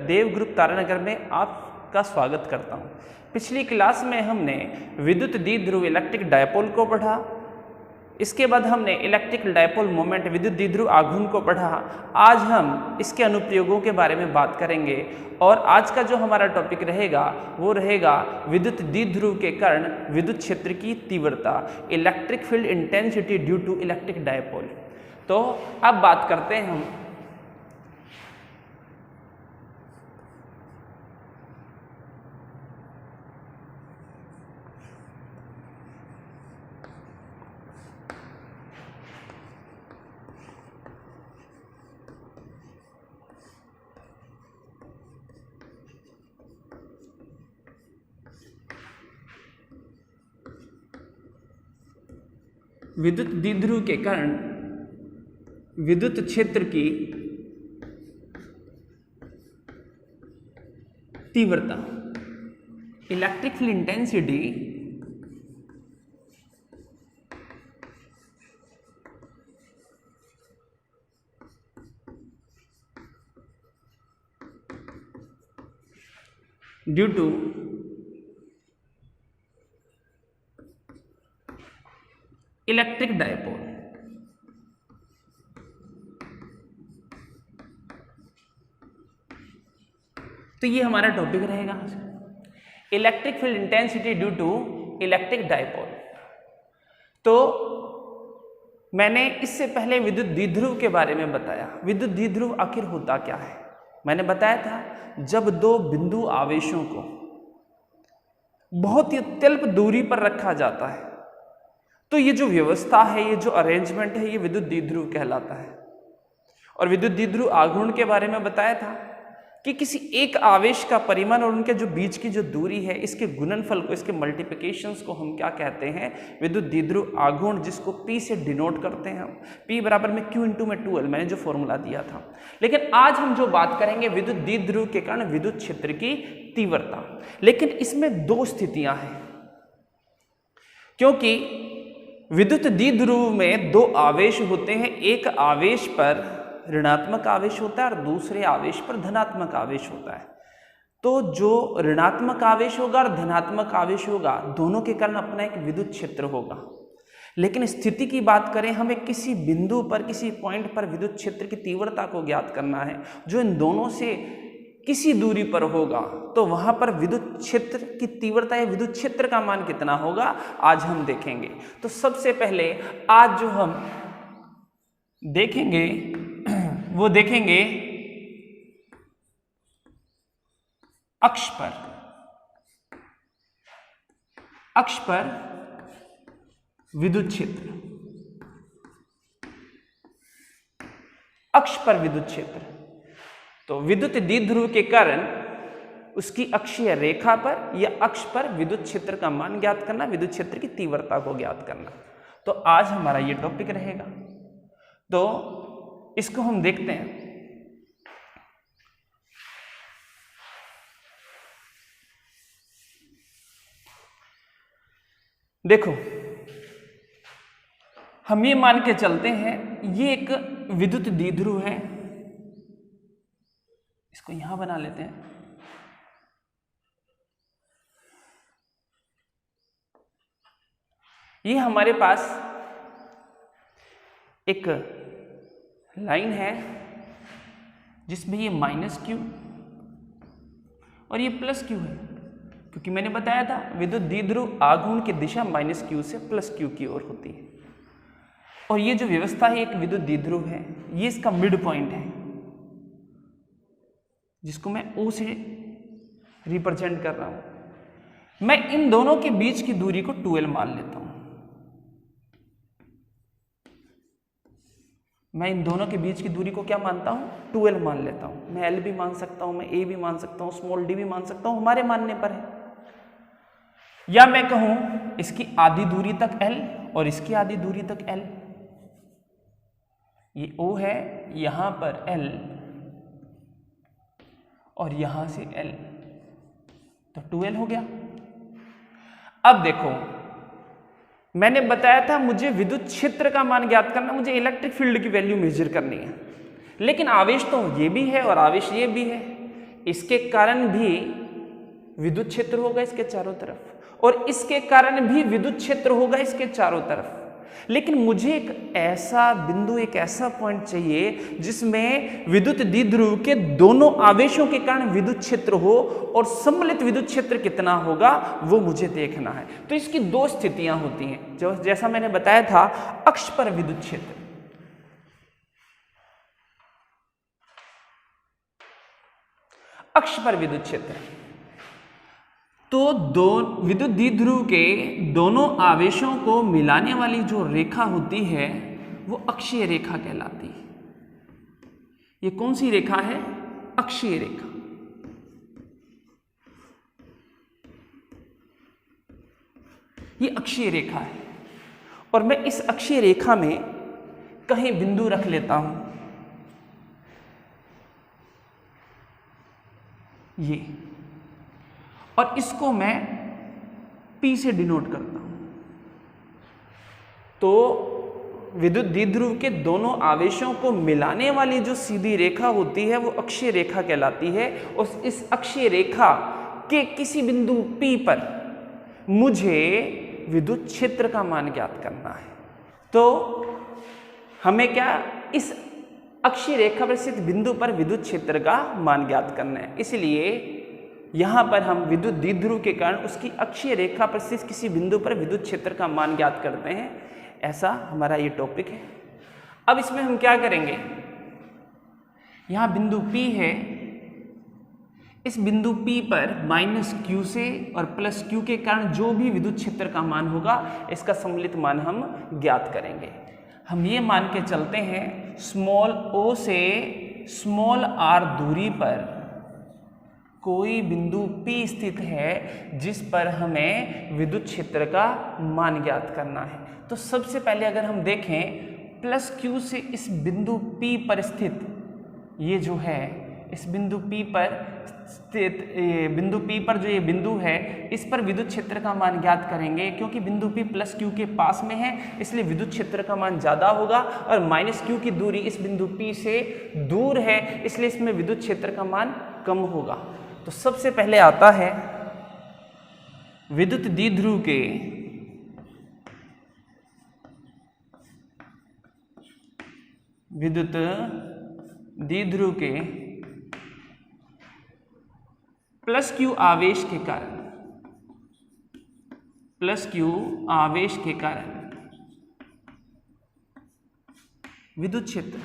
देवग्रुप तारानगर में आपका स्वागत करता हूं। पिछली क्लास में हमने विद्युत द्विध्रुव इलेक्ट्रिक डायपोल को पढ़ा, इसके बाद हमने इलेक्ट्रिक डायपोल मोमेंट विद्युत द्विध्रुव आघूर्ण को पढ़ा। आज हम इसके अनुप्रयोगों के बारे में बात करेंगे और आज का जो हमारा टॉपिक रहेगा वो रहेगा विद्युत द्विध्रुव के कारण विद्युत क्षेत्र की तीव्रता, electric field intensity due to electric dipole. तो अब बात करते हैं हम विद्युत द्विध्रुव के कारण विद्युत क्षेत्र की तीव्रता, electric field intensity due to electric dipole. तो ये हमारा टॉपिक रहेगा, electric field intensity due to electric dipole. तो मैंने इससे पहले विद्युत द्विध्रुव के बारे में बताया। विद्युत द्विध्रुव आखिर होता क्या है? मैंने बताया था जब दो बिंदु आवेशों को बहुत ही अत्यल्प दूरी पर रखा जाता है तो ये जो व्यवस्था है, ये जो अरेंजमेंट है, ये विद्युत द्विध्रुव कहलाता है। और विद्युत द्विध्रुव आघूर्ण के बारे में बताया था कि किसी एक आवेश का परिमाण और उनके जो बीच की जो दूरी है, इसके गुणनफल को, इसके मल्टीप्लिकेशंस को हम क्या कहते हैं? विद्युत द्विध्रुव आघूर्ण, जिसको P से डिनोट करते हैं हम। P बराबर में Q इंटू में 2L, मैंने जो फॉर्मूला दिया था। लेकिन आज हम जो बात करेंगे विद्युत द्विध्रुव के कारण विद्युत क्षेत्र की तीव्रता। लेकिन इसमें दो स्थितियां हैं, क्योंकि विद्युत द्विध्रुव में दो आवेश होते हैं। एक आवेश पर ऋणात्मक आवेश होता है और दूसरे आवेश पर धनात्मक आवेश होता है। तो जो ऋणात्मक आवेश होगा और धनात्मक आवेश होगा, दोनों के कारण अपना एक विद्युत क्षेत्र होगा। लेकिन स्थिति की बात करें, हमें किसी बिंदु पर, किसी पॉइंट पर विद्युत क्षेत्र की तीव्रता को ज्ञात करना है जो इन दोनों से किसी दूरी पर होगा, तो वहां पर विद्युत क्षेत्र की तीव्रता या विद्युत क्षेत्र का मान कितना होगा, आज हम देखेंगे। तो सबसे पहले आज जो हम देखेंगे वो देखेंगे अक्ष पर विद्युत क्षेत्र, अक्ष पर विद्युत क्षेत्र। तो विद्युत द्विध्रुव के कारण उसकी अक्षीय रेखा पर या अक्ष पर विद्युत क्षेत्र का मान ज्ञात करना, विद्युत क्षेत्र की तीव्रता को ज्ञात करना। तो आज हमारा ये टॉपिक रहेगा। तो इसको हम देखते हैं। देखो, हम ये मान के चलते हैं ये एक विद्युत द्विध्रुव है, इसको यहां बना लेते हैं। ये हमारे पास एक लाइन है जिसमें ये -Q और ये +Q है, क्योंकि मैंने बताया था विद्युत द्विध्रुव आघूर्ण की दिशा -Q से +Q की ओर होती है। और ये जो व्यवस्था है एक विद्युत द्विध्रुव है, ये इसका मिड पॉइंट है जिसको मैं O से रिप्रेजेंट कर रहा हूं। मैं इन दोनों के बीच की दूरी को 2L मान लेता हूं। मैं इन दोनों के बीच की दूरी को क्या मानता हूं? 2L मान लेता हूं। मैं L भी मान सकता हूं, मैं A भी मान सकता हूं, स्मॉल d भी मान सकता हूं, हमारे मानने पर है। या मैं कहूं इसकी आधी दूरी तक L और इसकी आधी दूरी तक L। ये O है, यहां पर L और यहां से L, तो 2L हो गया। अब देखो, मैंने बताया था मुझे विद्युत क्षेत्र का मान ज्ञात करना, मुझे इलेक्ट्रिक फील्ड की वैल्यू मेजर करनी है। लेकिन आवेश तो ये भी है और आवेश ये भी है। इसके कारण भी विद्युत क्षेत्र होगा इसके चारों तरफ, और इसके कारण भी विद्युत क्षेत्र होगा इसके चारों तरफ। लेकिन मुझे एक ऐसा बिंदु, एक ऐसा पॉइंट चाहिए जिसमें विद्युत द्विध्रुव के दोनों आवेशों के कारण विद्युत क्षेत्र हो, और सम्मिलित विद्युत क्षेत्र कितना होगा वो मुझे देखना है। तो इसकी दो स्थितियां होती हैं, जो जैसा मैंने बताया था, अक्ष पर विद्युत क्षेत्र, अक्ष पर विद्युत क्षेत्र। तो दो विद्युत द्विध्रुव के दोनों आवेशों को मिलाने वाली जो रेखा होती है वो अक्षीय रेखा कहलाती है। ये कौन सी रेखा है? अक्षीय रेखा। ये अक्षीय रेखा है, और मैं इस अक्षीय रेखा में कहीं बिंदु रख लेता हूं, ये, और इसको मैं P से डिनोट करता हूं। तो विद्युत द्विध्रुव के दोनों आवेशों को मिलाने वाली जो सीधी रेखा होती है वो अक्षीय रेखा कहलाती है। और इस अक्षीय रेखा के किसी बिंदु P पर मुझे विद्युत क्षेत्र का मान ज्ञात करना है। तो हमें क्या, इस अक्षीय रेखा पर स्थित बिंदु पर विद्युत क्षेत्र का मान ज्ञात करना है। इसलिए यहां पर हम विद्युत द्विध्रुव के कारण उसकी अक्षीय रेखा पर स्थित किसी बिंदु पर विद्युत क्षेत्र का मान ज्ञात करते हैं। ऐसा हमारा ये टॉपिक है। अब इसमें हम क्या करेंगे, यहां बिंदु P है, इस बिंदु P पर -q से और +q के कारण जो भी विद्युत क्षेत्र का मान होगा इसका सम्मिलित मान हम ज्ञात करेंगे। हम ये मान के चलते हैं स्मॉल o से स्मॉल r दूरी पर कोई बिंदु P स्थित है जिस पर हमें विद्युत क्षेत्र का मान ज्ञात करना है। तो सबसे पहले अगर हम देखें +q से इस बिंदु P पर स्थित, ये जो है इस बिंदु P पर स्थित, बिंदु P पर जो ये बिंदु है इस पर विद्युत क्षेत्र का मान ज्ञात करेंगे। क्योंकि बिंदु P +q के पास में है इसलिए विद्युत क्षेत्र का मान ज़्यादा होगा, और -q की दूरी इस बिंदु P से दूर है इसलिए इसमें विद्युत क्षेत्र का मान कम होगा। तो सबसे पहले आता है विद्युत द्विध्रुव के +q आवेश के कारण, +q आवेश के कारण विद्युत क्षेत्र।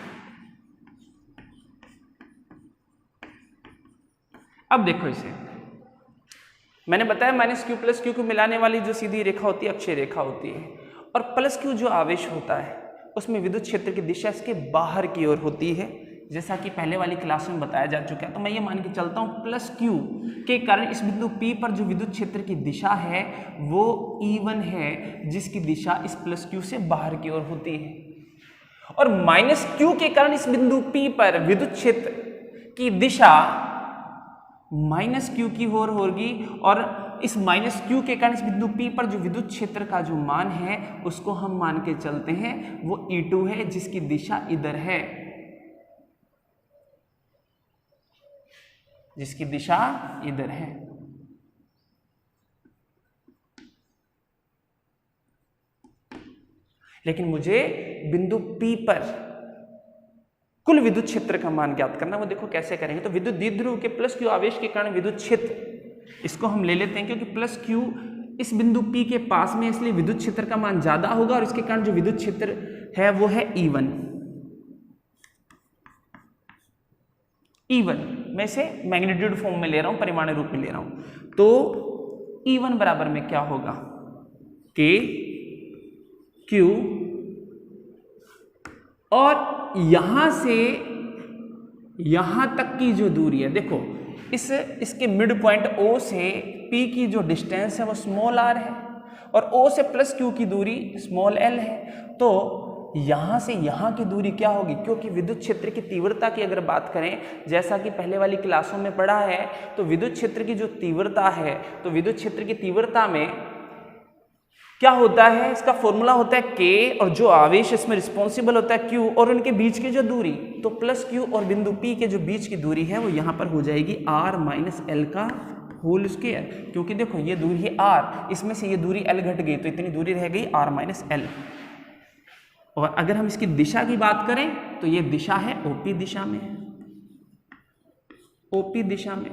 अब देखो इसे, मैंने बताया -q +q को मिलाने वाली जो सीधी रेखा होती है अक्षीय रेखा होती है, और +q जो आवेश होता है उसमें विद्युत क्षेत्र की दिशा इसके बाहर की ओर होती है, जैसा कि पहले वाली क्लास में बताया जा चुका है। तो मैं ये मान के चलता हूँ +q के कारण इस बिंदु P पर जो विद्युत क्षेत्र की दिशा है वो E1 है, जिसकी दिशा इस +q से बाहर की ओर होती है, और -q के कारण इस बिंदु P पर विद्युत क्षेत्र की दिशा -q की ओर होगी, और इस -q के कारण इस बिंदु P पर जो विद्युत क्षेत्र का जो मान है उसको हम मान के चलते हैं वो E2 है, जिसकी दिशा इधर है, जिसकी दिशा इधर है। लेकिन मुझे बिंदु P पर कुल विद्युत क्षेत्र का मान ज्ञात करना, वो देखो कैसे करेंगे। तो विद्युत द्विध्रुव के +q आवेश के कारण विद्युत क्षेत्र, इसको हम ले लेते हैं क्योंकि +q इस बिंदु P के पास में, इसलिए विद्युत क्षेत्र का मान ज्यादा होगा, और इसके कारण जो विद्युत क्षेत्र है वो है E1। मैं इसे मैग्नीट्यूड फॉर्म में ले रहा हूं, परिमाणीय रूप में ले रहा हूं। तो E1 बराबर में क्या होगा, K Q, और यहां से यहां तक की जो दूरी है, देखो इसके मिड पॉइंट O से P की जो डिस्टेंस है वो स्मॉल r है, और O से +q की दूरी स्मॉल l है। तो यहां से यहां की दूरी क्या होगी, क्योंकि विद्युत क्षेत्र की तीव्रता की अगर बात करें, जैसा कि पहले वाली क्लासों में पढ़ा है, तो विद्युत क्षेत्र की जो तीव्रता है, तो विद्युत क्षेत्र की तीव्रता में क्या होता है, इसका फॉर्मूला होता है k और जो आवेश इसमें रिस्पॉन्सिबल होता है q और उनके बीच की जो दूरी, तो प्लस q और बिंदु P के जो बीच की दूरी है वो यहाँ पर हो जाएगी r माइनस एल का होल स्क्वायर, क्योंकि देखो ये दूरी है r, इसमें से ये दूरी l घट गई तो इतनी दूरी रह गई r माइनस एल। और अगर हम इसकी दिशा की बात करें तो ये दिशा है OP दिशा में, OP दिशा में।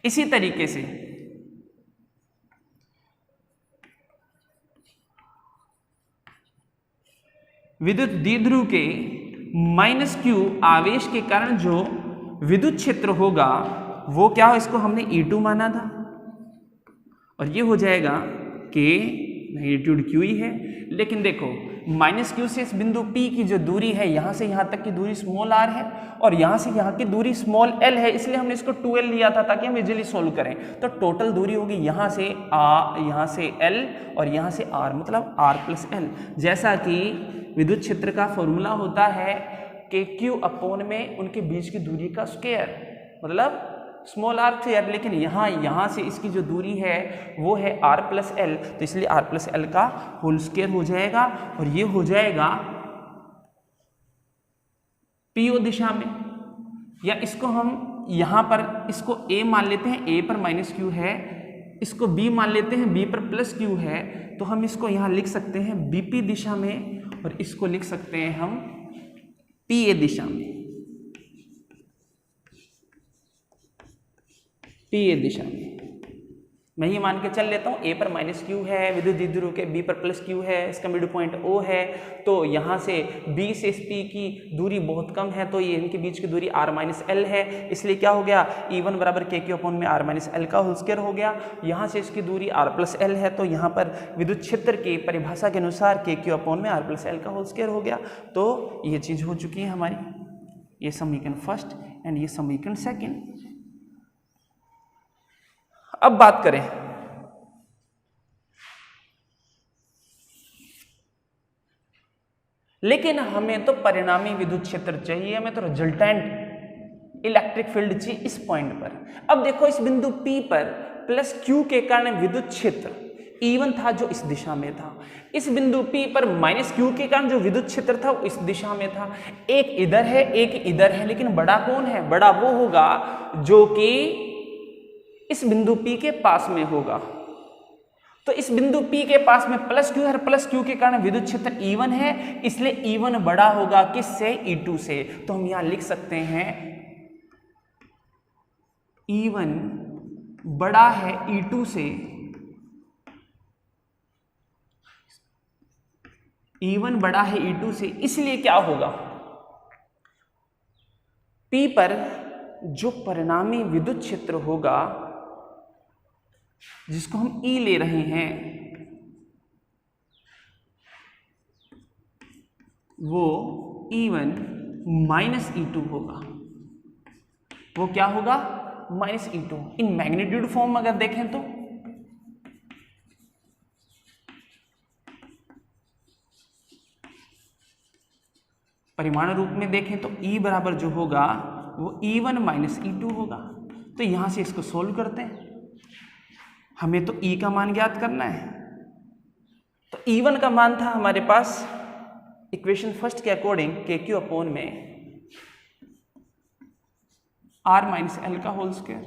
इसी तरीके से विद्युत द्विध्रुव के माइनस Q आवेश के कारण जो विद्युत क्षेत्र होगा वो क्या हो, इसको हमने E2 माना था और ये हो जाएगा K मैग्नीट्यूड Q ही है। लेकिन देखो माइनस Q से इस बिंदु P की जो दूरी है, यहाँ से यहाँ तक की दूरी स्मॉल r है और यहाँ से यहाँ की दूरी स्मॉल l है, इसलिए हमने इसको 2l लिया था ताकि हम इजीली सोल्व करें। तो टोटल दूरी होगी यहाँ से यहाँ से l और यहाँ से r, मतलब r प्लस l। जैसा कि विद्युत क्षेत्र का फॉर्मूला होता है कि Q अपॉन में उनके बीच की दूरी का स्क्वायर, मतलब स्मॉल r स्क्वायर, लेकिन यहाँ से इसकी जो दूरी है वो है r प्लस एल, तो इसलिए r प्लस एल का होल स्क्वायर हो जाएगा और ये हो जाएगा PO दिशा में। या इसको हम यहाँ पर इसको A मान लेते हैं, A पर माइनस Q है, इसको B मान लेते हैं, B पर प्लस Q है, तो हम इसको यहाँ लिख सकते हैं BP दिशा में और इसको लिख सकते हैं हम PA दिशा में, PA दिशा में। मैं ये मान के चल लेता हूँ A पर माइनस Q है, विद्युत द्विध्रुव के B पर प्लस Q है, इसका मिड पॉइंट O है, तो यहाँ से B से इस P की दूरी बहुत कम है, तो ये इनके बीच की दूरी r माइनस एल है, इसलिए क्या हो गया E1 बराबर KQ अपॉन में r माइनस एल का होल स्क्वायर हो गया। यहाँ से इसकी दूरी r प्लस एल है, तो यहाँ पर विद्युत क्षेत्र की परिभाषा के अनुसार KQ अपॉन में r प्लस एल का होल स्क्वायर हो गया। तो ये चीज़ हो चुकी है हमारी, ये समीकरण फर्स्ट एंड ये समीकरण सेकेंड। अब बात करें लेकिन हमें तो परिणामी विद्युत क्षेत्र चाहिए, हमें तो रिजल्टेंट इलेक्ट्रिक फील्ड चाहिए इस पॉइंट पर। अब देखो इस बिंदु P पर प्लस Q के कारण विद्युत क्षेत्र E1 था जो इस दिशा में था, इस बिंदु P पर माइनस Q के कारण जो विद्युत क्षेत्र था वो इस दिशा में था। एक इधर है एक इधर है, लेकिन बड़ा कौन है, बड़ा वो होगा जो कि इस बिंदु P के पास में होगा। तो इस बिंदु P के पास में प्लस Q है, प्लस Q के कारण विद्युत क्षेत्र E1 है, इसलिए E1 बड़ा होगा किससे, E2 से। तो हम यहां लिख सकते हैं E1 बड़ा है E2 से, E1 बड़ा है E2 से, इसलिए क्या होगा, P पर जो परिणामी विद्युत क्षेत्र होगा जिसको हम E ले रहे हैं वो E1 माइनस E2 होगा। वो क्या होगा, minus E2। In magnitude form अगर देखें तो परिमाण रूप में देखें तो E बराबर जो होगा वो E1 माइनस E2 होगा। तो यहां से इसको सोल्व करते हैं, हमें तो E का मान ज्ञात करना है। तो E1 का मान था हमारे पास इक्वेशन फर्स्ट के अकॉर्डिंग KQ अपॉन में R माइनस एल का होल स्क्वायर,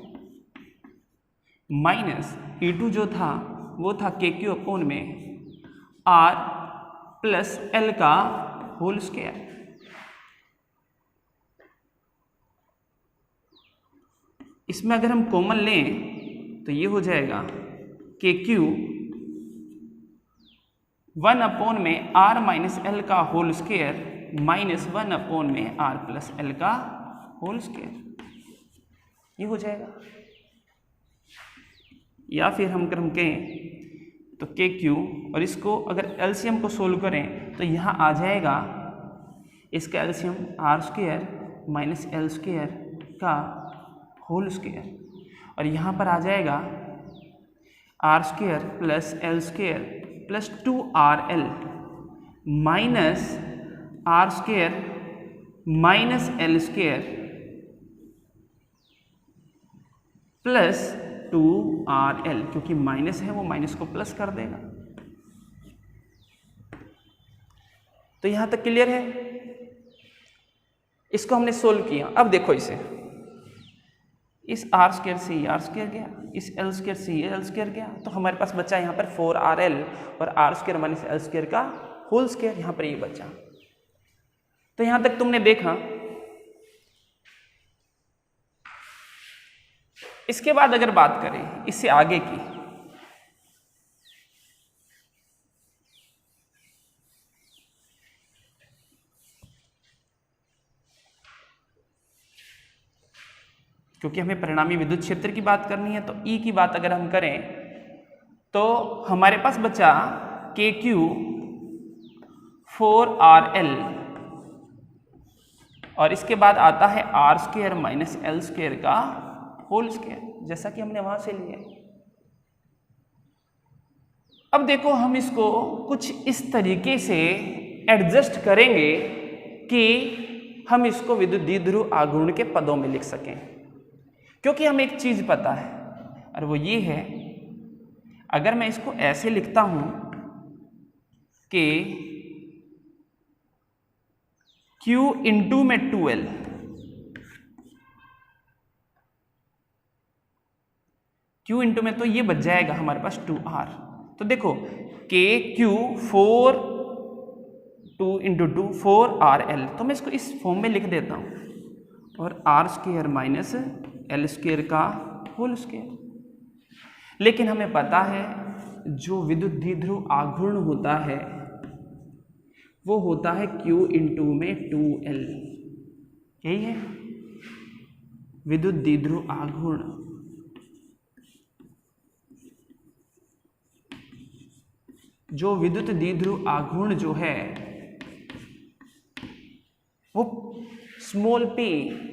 माइनस E2 जो था वो था KQ अपॉन में R प्लस एल का होल स्क्वायर। इसमें अगर हम कॉमन लें तो ये हो जाएगा KQ 1 अपॉन में R माइनस एल का होल स्क्वायर माइनस 1 अपॉन में R प्लस एल का होल स्क्वायर, ये हो जाएगा। या फिर हम अगर हम कहें तो KQ और इसको अगर एलसीएम को सोल्व करें तो यहाँ आ जाएगा इसका LCM R square minus L square का होल स्क्वायर, और यहाँ पर आ जाएगा R square plus L square plus 2RL minus R square minus L square plus 2RL, क्योंकि माइनस है वो माइनस को प्लस कर देगा। तो यहां तक क्लियर है? इसको हमने सोल्व किया। अब देखो इसे, इस आर स्क्वायर से ये आर स्क्वायर गया, इस एल स्क्वायर से ये एल स्क्वायर गया, तो हमारे पास बचा यहाँ पर 4RL और R square minus L square का होल स्क्वायर, यहाँ पर ये बचा। तो यहां तक तुमने देखा। इसके बाद अगर बात करें इससे आगे की, क्योंकि हमें परिणामी विद्युत क्षेत्र की बात करनी है, तो E की बात अगर हम करें तो हमारे पास बचा KQ 4RL और इसके बाद आता है R square minus L square का होल स्क्वायर, जैसा कि हमने वहां से लिया। अब देखो हम इसको कुछ इस तरीके से एडजस्ट करेंगे कि हम इसको विद्युत द्विध्रुव आघूर्ण के पदों में लिख सकें, क्योंकि हमें एक चीज पता है और वो ये है, अगर मैं इसको ऐसे लिखता हूं कि Q इंटू में 2L, Q इंटू में तो ये बच जाएगा हमारे पास 2R। तो देखो KQ 4 2 इंटू 2 4RL, तो मैं इसको इस फॉर्म में लिख देता हूं और R square minus L square का होल स्क्वायर। लेकिन हमें पता है जो विद्युत द्विध्रुव आघूर्ण होता है वो होता है Q इंटू में 2L, यही है विद्युत द्विध्रुव आघूर्ण। जो विद्युत द्विध्रुव आघूर्ण जो है वो small p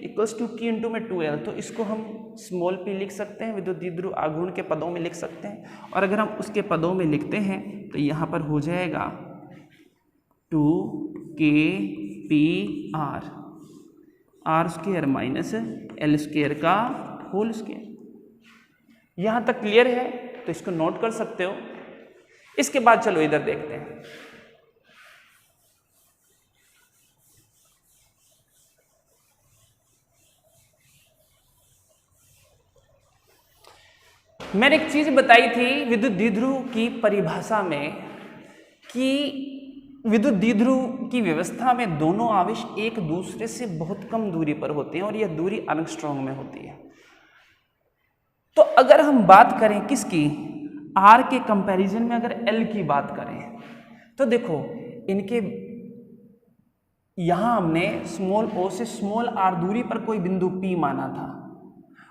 equals to Q into में 2L, तो इसको हम स्मॉल p लिख सकते हैं, विद्युत द्विध्रुव आघूर्ण के पदों में लिख सकते हैं। और अगर हम उसके पदों में लिखते हैं तो यहाँ पर हो जाएगा 2KPR, R square minus L square का होल स्क्वायर। यहाँ तक क्लियर है? तो इसको नोट कर सकते हो। इसके बाद चलो इधर देखते हैं। मैंने एक चीज बताई थी विद्युत द्विध्रुव की परिभाषा में कि विद्युत द्विध्रुव की व्यवस्था में दोनों आवेश एक दूसरे से बहुत कम दूरी पर होते हैं और यह दूरी एंगस्ट्रॉम में होती है। तो अगर हम बात करें किसकी, R के कंपैरिजन में अगर L की बात करें तो देखो इनके यहां हमने स्मॉल o से स्मॉल r दूरी पर कोई बिंदु P माना था,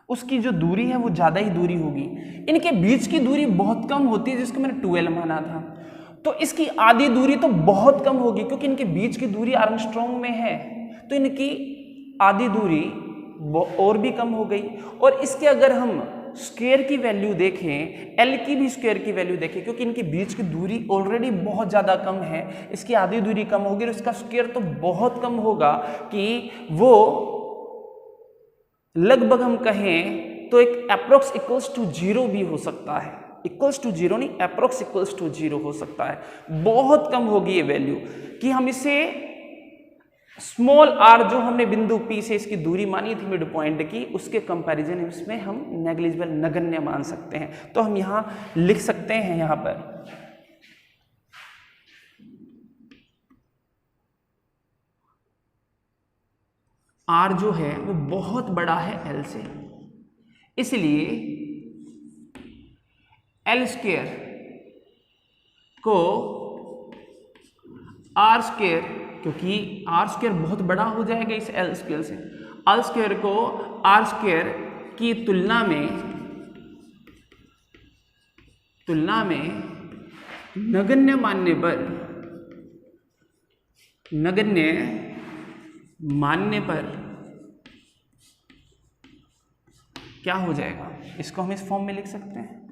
उसकी जो दूरी है वो ज्यादा ही दूरी होगी। इनके बीच की दूरी बहुत कम होती है जिसको मैंने 2L माना था, तो इसकी आधी दूरी तो बहुत कम होगी क्योंकि इनके बीच की दूरी एंगस्ट्रॉम में है, तो इनकी आधी दूरी और भी कम हो गई। और इसके अगर हम स्क्वायर की वैल्यू देखें, L की भी स्क्वायर की वैल्यू देखें, क्योंकि इनके बीच की दूरी ऑलरेडी बहुत ज़्यादा कम है, इसकी आधी दूरी कम होगी और इसका स्क्वायर तो बहुत कम होगा कि वो लगभग हम कहें तो एक अप्रोक्स इक्वल्स टू 0 भी हो सकता है। इक्वल्स टू 0 नहीं, अप्रोक्स इक्वल्स टू 0 हो सकता है। बहुत कम होगी ये वैल्यू कि हम इसे स्मॉल r जो हमने बिंदु P से इसकी दूरी मानी थी मिड पॉइंट की, उसके कंपैरिजन इसमें हम नेग्लिजिबल नगण्य मान सकते हैं। तो हम यहां लिख सकते हैं, यहां पर r जो है वो बहुत बड़ा है L से, इसलिए L स्क्वायर को R स्क्वायर, क्योंकि R स्क्वायर बहुत बड़ा हो जाएगा इस L स्क्वायर से, L स्क्वायर को R स्क्वायर की तुलना में नगण्य मानने पर क्या हो जाएगा, इसको हम इस फॉर्म में लिख सकते हैं,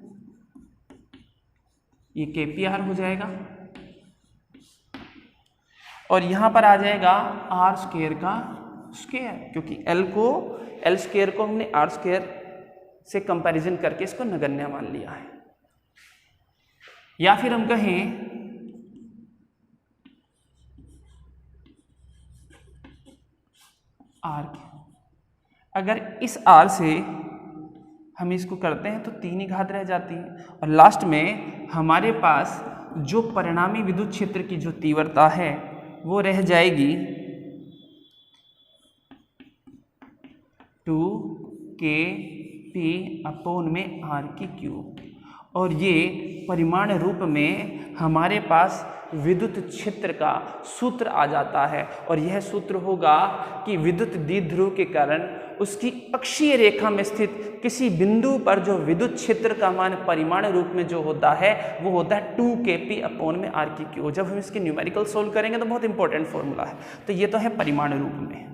ये KPR हो जाएगा और यहां पर आ जाएगा R स्क्वायर का स्क्वायर, क्योंकि L स्क्वायर को हमने R स्क्वायर से कंपैरिजन करके इसको नगण्य मान लिया है। या फिर हम कहें आर, अगर इस आर से हम इसको करते हैं तो 3 ही घात रह जाती है और लास्ट में हमारे पास जो परिणामी विद्युत क्षेत्र की जो तीव्रता है वो रह जाएगी 2kp/r³ और ये परिमाण रूप में हमारे पास विद्युत क्षेत्र का सूत्र आ जाता है और यह सूत्र होगा कि विद्युत द्विध्रुव के कारण उसकी अक्षीय रेखा में स्थित किसी बिंदु पर जो विद्युत क्षेत्र का मान परिमाण रूप में जो होता है वो होता है 2kp/r³। जब हम इसके न्यूमेरिकल सोल्व करेंगे तो बहुत इंपॉर्टेंट फॉर्मूला है। तो ये तो है परिमाण रूप में।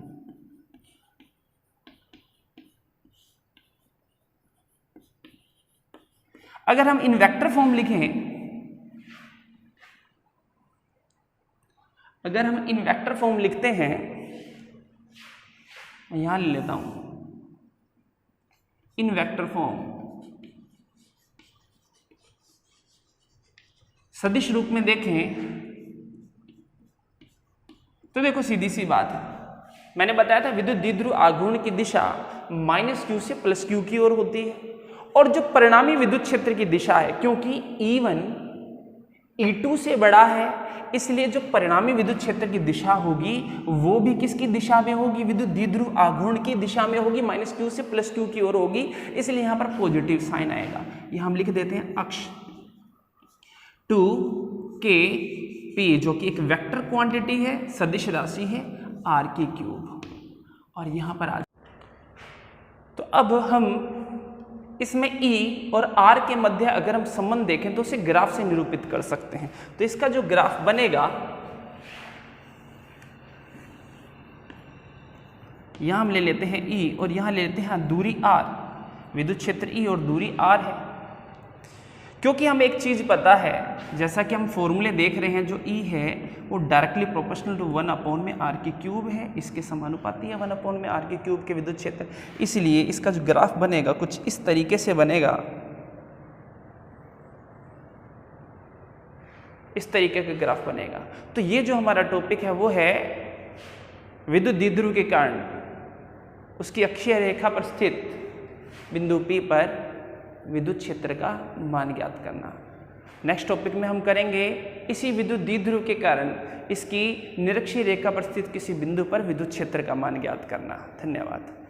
अगर हम इन वेक्टर फॉर्म लिखें, अगर हम इन वेक्टर फॉर्म लिखते हैं, मैं यहां ले लेता हूं इन वेक्टर फॉर्म सदिश रूप में देखें तो देखो सीधी सी बात है, मैंने बताया था विद्युत द्विध्रुव आघूर्ण की दिशा -q से +q की ओर होती है और जो परिणामी विद्युत क्षेत्र की दिशा है, क्योंकि E1 E2 से बड़ा है इसलिए जो परिणामी विद्युत क्षेत्र की दिशा होगी वो भी किसकी दिशा में होगी, विद्युत द्विध्रुव आघूर्ण की दिशा में होगी, -q से +q की ओर होगी, इसलिए यहां पर पॉजिटिव साइन आएगा। ये हम लिख देते हैं अक्ष 2kp जो कि एक वेक्टर क्वांटिटी है, सदिश राशि है r³ और यहां पर आ। तो अब हम इसमें E और R के मध्य अगर हम संबंध देखें तो उसे ग्राफ से निरूपित कर सकते हैं। तो इसका जो ग्राफ बनेगा, यहां हम ले लेते हैं E और यहां ले लेते हैं दूरी R, विद्युत क्षेत्र E और दूरी R है। क्योंकि हम एक चीज पता है, जैसा कि हम फॉर्मूले देख रहे हैं, जो E है वो डायरेक्टली प्रोपोर्शनल टू 1/r³ है, इसके समानुपाती है 1/r³ के विद्युत क्षेत्र, इसलिए इसका जो ग्राफ बनेगा कुछ इस तरीके से बनेगा, इस तरीके का ग्राफ बनेगा। तो ये जो हमारा टॉपिक है वो है विद्युत द्विध्रुव के कारण उसकी अक्षीय रेखा पर स्थित बिंदु P पर विद्युत क्षेत्र का मान ज्ञात करना। नेक्स्ट टॉपिक में हम करेंगे इसी विद्युत द्विध्रुव के कारण इसकी निरक्षीय रेखा पर स्थित किसी बिंदु पर विद्युत क्षेत्र का मान ज्ञात करना। धन्यवाद।